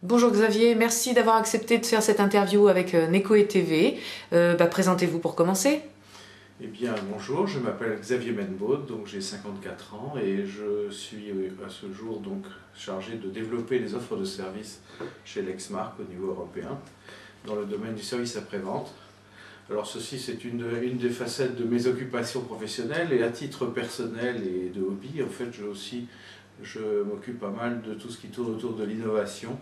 Bonjour Xavier, merci d'avoir accepté de faire cette interview avec Nekoe TV. Présentez-vous pour commencer. Eh bien bonjour, je m'appelle Xavier Menbaud, donc j'ai 54 ans et je suis à ce jour donc chargé de développer les offres de services chez Lexmark au niveau européen dans le domaine du service après-vente. Alors ceci c'est une des facettes de mes occupations professionnelles et à titre personnel et de hobby, en fait je m'occupe pas mal de tout ce qui tourne autour de l'innovation.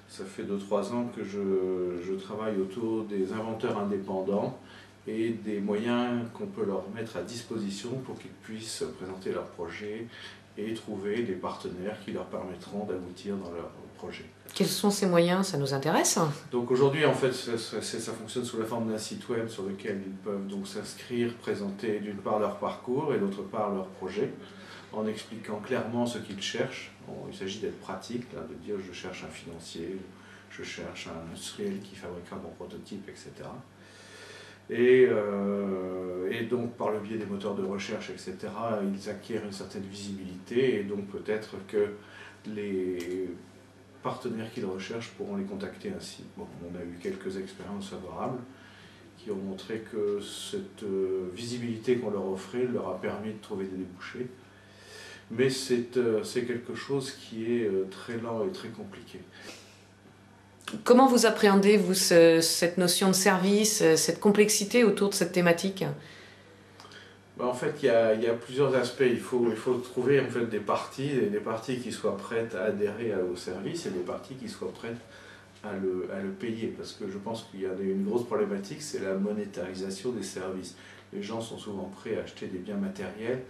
Ça fait 2-3 ans que je travaille autour des inventeurs indépendants et des moyens qu'on peut leur mettre à disposition pour qu'ils puissent présenter leurs projets et trouver des partenaires qui leur permettront d'aboutir dans leurs projets. Quels sont ces moyens? Ça nous intéresse. Donc aujourd'hui, en fait, ça fonctionne sous la forme d'un site web sur lequel ils peuvent donc s'inscrire, présenter d'une part leur parcours et d'autre part leur projet, en expliquant clairement ce qu'ils cherchent. Bon, il s'agit d'être pratique, là, de dire je cherche un financier, je cherche un industriel qui fabriquera mon prototype, etc. Et donc par le biais des moteurs de recherche, etc., ils acquièrent une certaine visibilité et donc peut-être que les partenaires qu'ils recherchent pourront les contacter ainsi. Bon, on a eu quelques expériences favorables qui ont montré que cette visibilité qu'on leur offrait leur a permis de trouver des débouchés. Mais c'est quelque chose qui est très lent et très compliqué. Comment vous appréhendez, vous, cette notion de service, cette complexité autour de cette thématique? En fait, il y a plusieurs aspects. Il faut trouver en fait, des parties qui soient prêtes à adhérer au service et des parties qui soient prêtes à le payer. Parce que je pense qu'il y a une grosse problématique, c'est la monétarisation des services. Les gens sont souvent prêts à acheter des biens matériels.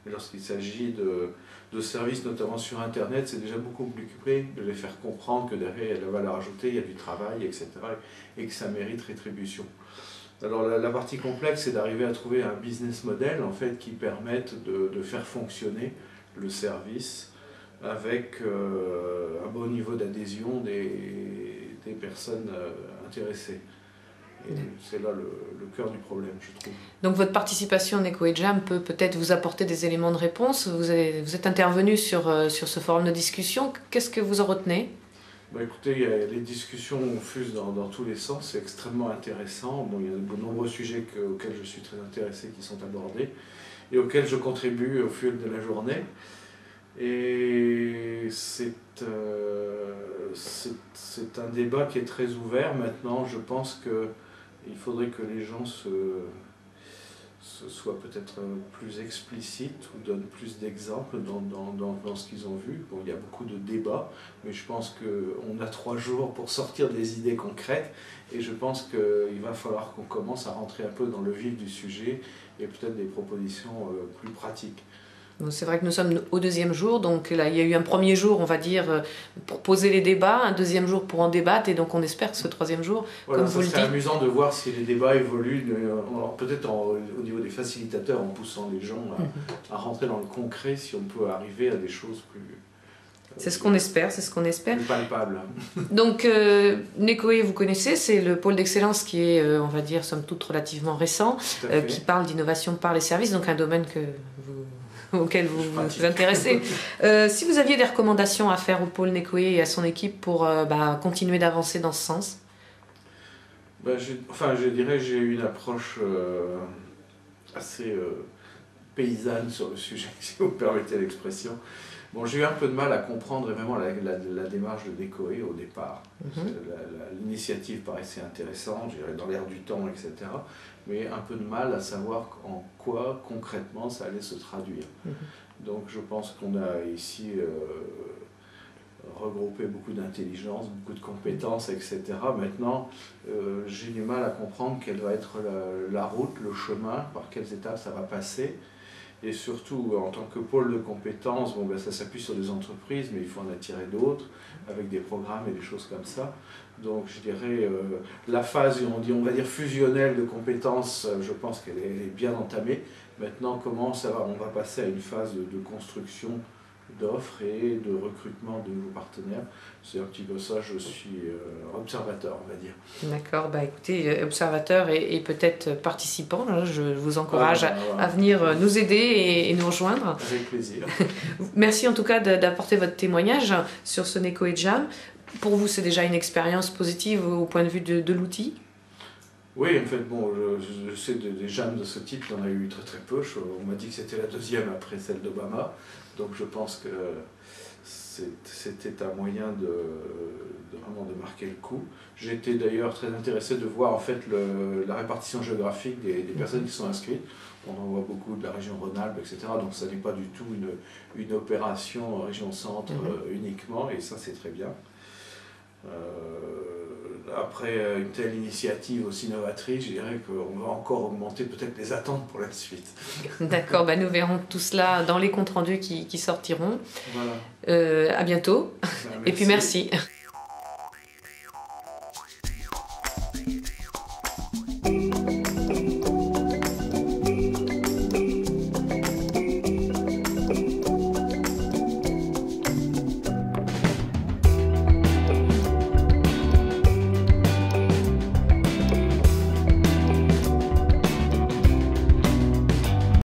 Mais lorsqu'il s'agit de services, notamment sur Internet, c'est déjà beaucoup plus compliqué de les faire comprendre que derrière, il y a de la valeur ajoutée, il y a du travail, etc. et que ça mérite rétribution. Alors la partie complexe, c'est d'arriver à trouver un business model en fait, qui permette de faire fonctionner le service avec un bon niveau d'adhésion des personnes intéressées. Et c'est là le cœur du problème, je trouve. Donc votre participation à Nekoe Jam peut peut-être vous apporter des éléments de réponse. Vous êtes intervenu sur ce forum de discussion. Qu'est-ce que vous en retenez? Écoutez, les discussions fusent dans tous les sens, c'est extrêmement intéressant. Bon, il y a de nombreux sujets auxquels je suis très intéressé qui sont abordés et auxquels je contribue au fil de la journée. Et c'est un débat qui est très ouvert. Maintenant, je pense qu'il faudrait que les gens soient peut-être plus explicites ou donnent plus d'exemples dans ce qu'ils ont vu. Bon, il y a beaucoup de débats, mais je pense qu'on a 3 jours pour sortir des idées concrètes et je pense qu'il va falloir qu'on commence à rentrer un peu dans le vif du sujet et peut-être des propositions plus pratiques. C'est vrai que nous sommes au 2e jour, donc là il y a eu un 1er jour, on va dire, pour poser les débats, un 2e jour pour en débattre, et donc on espère que ce 3e jour, voilà, comme vous le dites... C'est amusant de voir si les débats évoluent, peut-être au niveau des facilitateurs, en poussant les gens à rentrer dans le concret, si on peut arriver à des choses plus... C'est ce qu'on espère, c'est ce qu'on espère. Plus palpable. Donc Nekoe, vous connaissez, c'est le pôle d'excellence qui est, on va dire, somme toute relativement récent, qui parle d'innovation par les services, donc un domaine auquel vous vous intéressez. Si vous aviez des recommandations à faire au pôle Nekoe et à son équipe pour continuer d'avancer dans ce sens? Je dirais que j'ai une approche assez paysanne sur le sujet, si vous me permettez l'expression. Bon, j'ai eu un peu de mal à comprendre vraiment la démarche de Nekoe au départ. L'initiative paraissait intéressante, je dirais dans l'air du temps, etc. Mais un peu de mal à savoir en quoi concrètement ça allait se traduire. Donc je pense qu'on a ici regroupé beaucoup d'intelligence, beaucoup de compétences, etc. Maintenant, j'ai du mal à comprendre quelle va être la route, le chemin, par quelles étapes ça va passer. Et surtout, en tant que pôle de compétences, bon, ben, ça s'appuie sur des entreprises, mais il faut en attirer d'autres, avec des programmes et des choses comme ça. Donc je dirais, la phase, on va dire fusionnelle de compétences, je pense qu'elle est bien entamée. Maintenant, on va passer à une phase de construction d'offres et de recrutement de nouveaux partenaires. C'est un petit peu ça, je suis observateur, on va dire. D'accord, bah écoutez, observateur et peut-être participant, hein, je vous encourage à venir nous aider et nous rejoindre. Avec plaisir. Merci en tout cas d'apporter votre témoignage sur ce Neko et Jam. Pour vous, c'est déjà une expérience positive au point de vue de l'outil? Oui, en fait, bon, je sais des jams de ce type, il y en a eu très très peu. On m'a dit que c'était la deuxième après celle d'Obama. Donc je pense que c'était un moyen vraiment de marquer le coup. J'ai été d'ailleurs très intéressé de voir en fait la répartition géographique des personnes qui sont inscrites. On en voit beaucoup de la région Rhône-Alpes, etc. Donc ça n'est pas du tout une opération région centre uniquement, et ça c'est très bien. Après une telle initiative aussi novatrice, je dirais qu'on va encore augmenter peut-être les attentes pour la suite. D'accord, bah nous verrons tout cela dans les comptes rendus qui sortiront. Voilà. À bientôt. Ben, et puis merci.